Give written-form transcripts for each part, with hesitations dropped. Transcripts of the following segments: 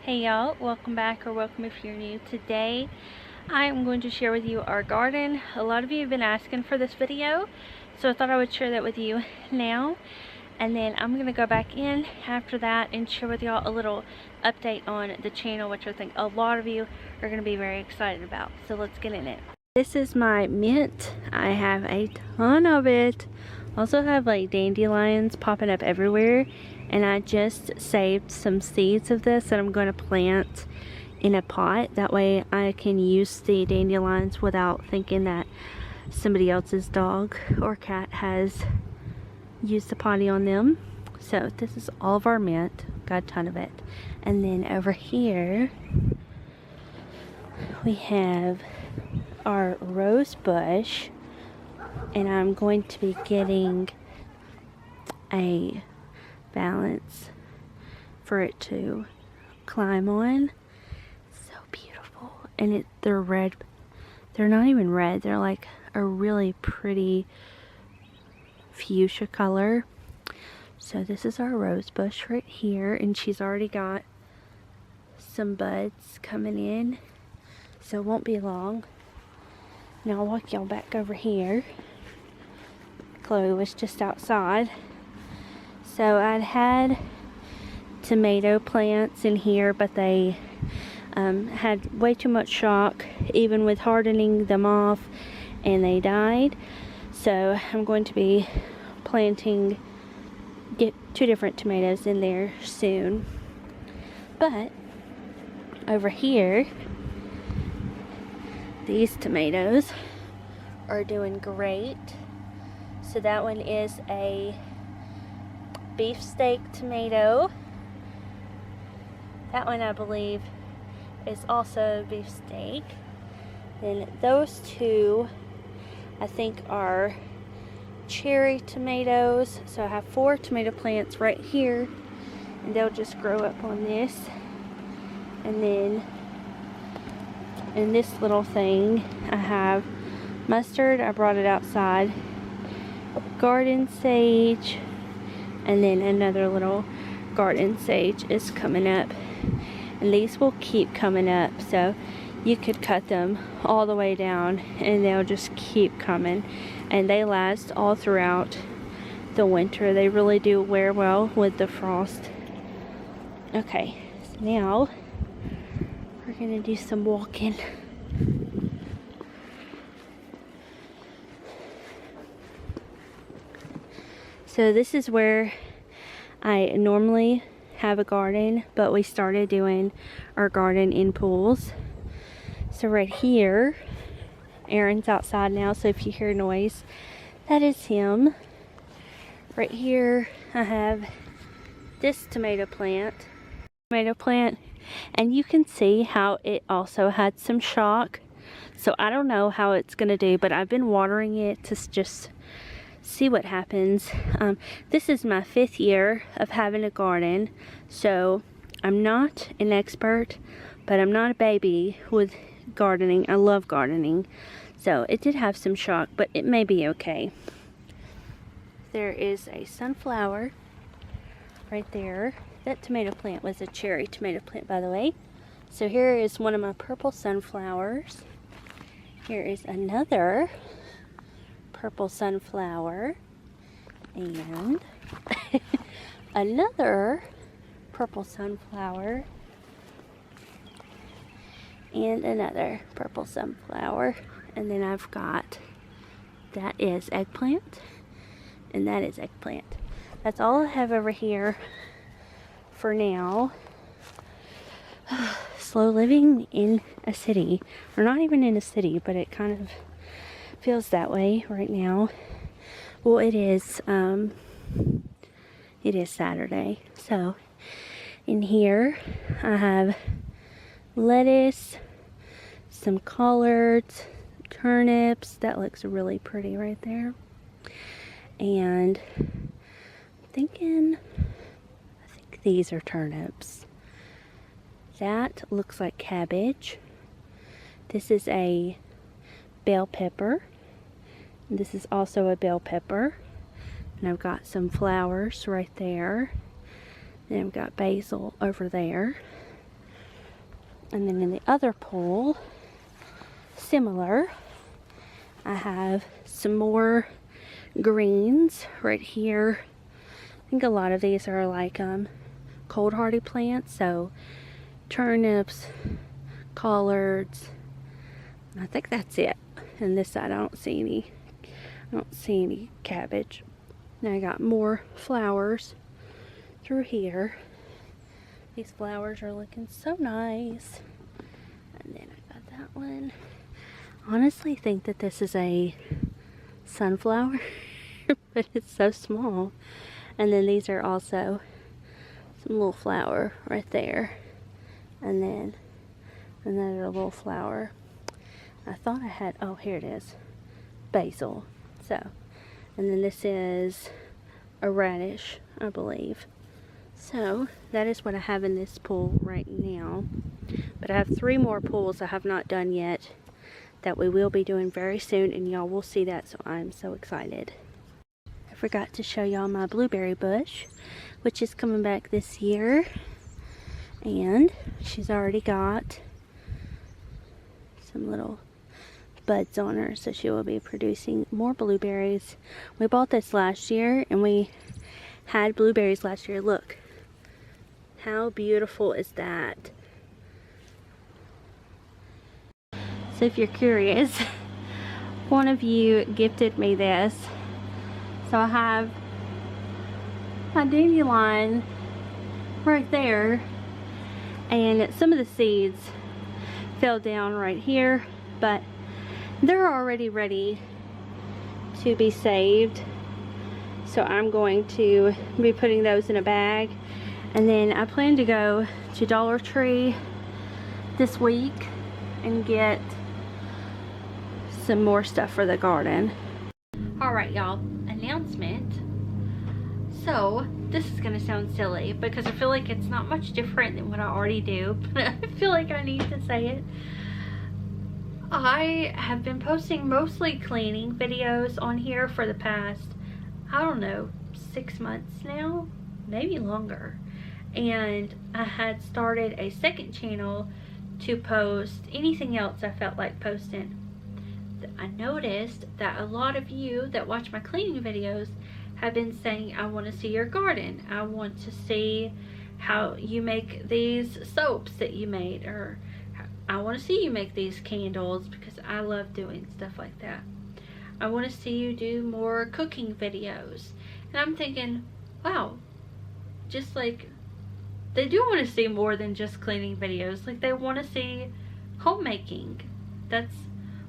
Hey y'all, welcome back, or welcome if you're new. Today I am going to share with you our garden. A lot of you have been asking for this video, so I thought I would share that with you now, and then I'm going to go back in after that and share with y'all a little update on the channel, which I think a lot of you are going to be very excited about. So let's get in it. This is my mint. I have a ton of it. Also have like dandelions popping up everywhere, and I just saved some seeds of this that I'm going to plant in a pot. That way I can use the dandelions without thinking that somebody else's dog or cat has used the potty on them. So this is all of our mint. Got a ton of it. And then over here we have our rose bush, and I'm going to be getting a balance for it to climb on. So beautiful. And they're red. They're not even red. They're like a really pretty fuchsia color. So this is our rose bush right here, and she's already got some buds coming in, so it won't be long. Now I'll walk y'all back over here. Chloe was just outside. So I'd had tomato plants in here, but they had way too much shock, even with hardening them off, and they died. So I'm going to be get 2 different tomatoes in there soon. But over here, these tomatoes are doing great. So that one is a beefsteak tomato. That one I believe is also beefsteak. Then those 2 I think are cherry tomatoes. So I have 4 tomato plants right here, and they'll just grow up on this. And then in this little thing I have mustard. I brought it outside, garden sage, and then another little garden sage is coming up, and these will keep coming up, so you could cut them all the way down and they'll just keep coming, and they last all throughout the winter. They really do wear well with the frost. Okay, so now we're gonna do some walking. So this is where I normally have a garden, but we started doing our garden in pools. So right here, Aaron's outside now, so if you hear noise, that is him. Right here I have this tomato plant, and you can see how it also had some shock. So I don't know how it's gonna do, but I've been watering it to just see what happens. This is my 5th year of having a garden, so I'm not an expert, but I'm not a baby with gardening. I love gardening. So it did have some shock, but it may be okay. There is a sunflower right there. That tomato plant was a cherry tomato plant, by the way. So here is one of my purple sunflowers. Here is another purple sunflower, and another purple sunflower, and another purple sunflower. And then I've got, that is eggplant, and that is eggplant. That's all I have over here for now. Slow living in a city, or not even in a city, but it kind of feels that way right now. Well, it is Saturday. So in here I have lettuce, some collards, turnips. That looks really pretty right there. And I'm thinking, I think these are turnips. That looks like cabbage. This is a bell pepper. This is also a bell pepper. And I've got some flowers right there. Then I've got basil over there. And then in the other pool, similar, I have some more greens right here. I think a lot of these are like cold hardy plants, so turnips, collards. I think that's it. And this side I don't see any cabbage. Now I got more flowers through here. These flowers are looking so nice. And then I got that one. Honestly think that this is a sunflower, but it's so small. And then these are also some little flower right there. And then another little flower. I thought I had, oh, here it is, basil. So, and then this is a radish, I believe. So that is what I have in this pool right now. But I have 3 more pools I have not done yet that we will be doing very soon, and y'all will see that, so I'm so excited. I forgot to show y'all my blueberry bush, which is coming back this year. And she's already got some little buds on her, so she will be producing more blueberries. We bought this last year and we had blueberries last year. Look how beautiful is that. So if you're curious, one of you gifted me this. So I have my dandelion right there, and some of the seeds fell down right here, but they're already ready to be saved. So I'm going to be putting those in a bag, and then I plan to go to Dollar Tree this week and get some more stuff for the garden. Alright y'all, announcement. So this is gonna sound silly because I feel like it's not much different than what I already do, but I feel like I need to say it. I have been posting mostly cleaning videos on here for the past, I don't know, 6 months now, maybe longer. And I had started a second channel to post anything else I felt like posting. I noticed that a lot of you that watch my cleaning videos have been saying, I want to see your garden. I want to see how you make these soaps that you made, or I want to see you make these candles, because I love doing stuff like that. I want to see you do more cooking videos. And I'm thinking, wow, just like they do want to see more than just cleaning videos. Like they want to see homemaking. That's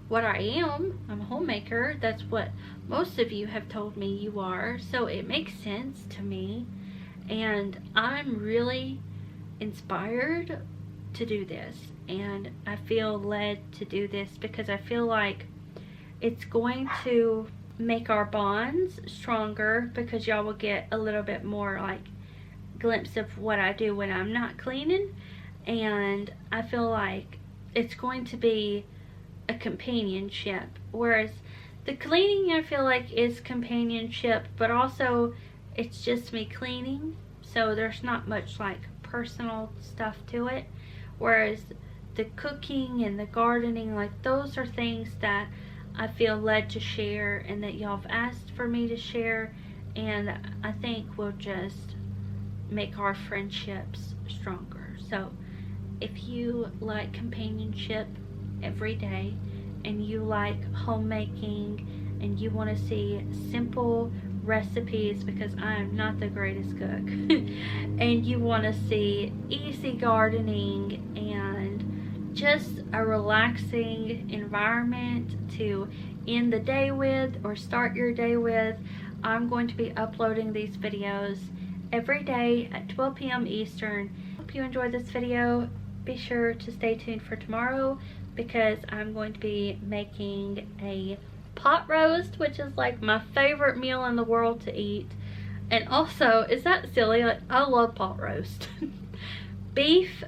what I am. I'm a homemaker. That's what most of you have told me you are. So it makes sense to me. And I'm really inspired to do this. And I feel led to do this because I feel like it's going to make our bonds stronger, because y'all will get a little bit more like glimpse of what I do when I'm not cleaning. And I feel like it's going to be a companionship, whereas the cleaning I feel like is companionship, but also it's just me cleaning, so there's not much like personal stuff to it. Whereas the cooking and the gardening, like those are things that I feel led to share and that y'all have asked for me to share, and I think will just make our friendships stronger. So if you like companionship every day, and you like homemaking, and you want to see simple recipes, because I am not the greatest cook, and you want to see easy gardening and just a relaxing environment to end the day with or start your day with, I'm going to be uploading these videos every day at 12 p.m. Eastern. Hope you enjoyed this video. Be sure to stay tuned for tomorrow, because I'm going to be making a pot roast, which is like my favorite meal in the world to eat. And also, is that silly? Like, I love pot roast. Beef,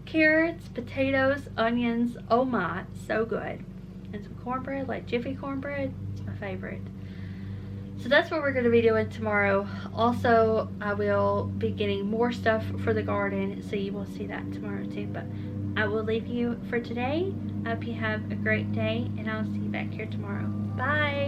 carrots, potatoes, onions, oh my, so good. And some cornbread, like Jiffy cornbread, it's my favorite. So that's what we're going to be doing tomorrow. Also, I will be getting more stuff for the garden, so you will see that tomorrow too. But I will leave you for today. I hope you have a great day, and I'll see you back here tomorrow. Bye!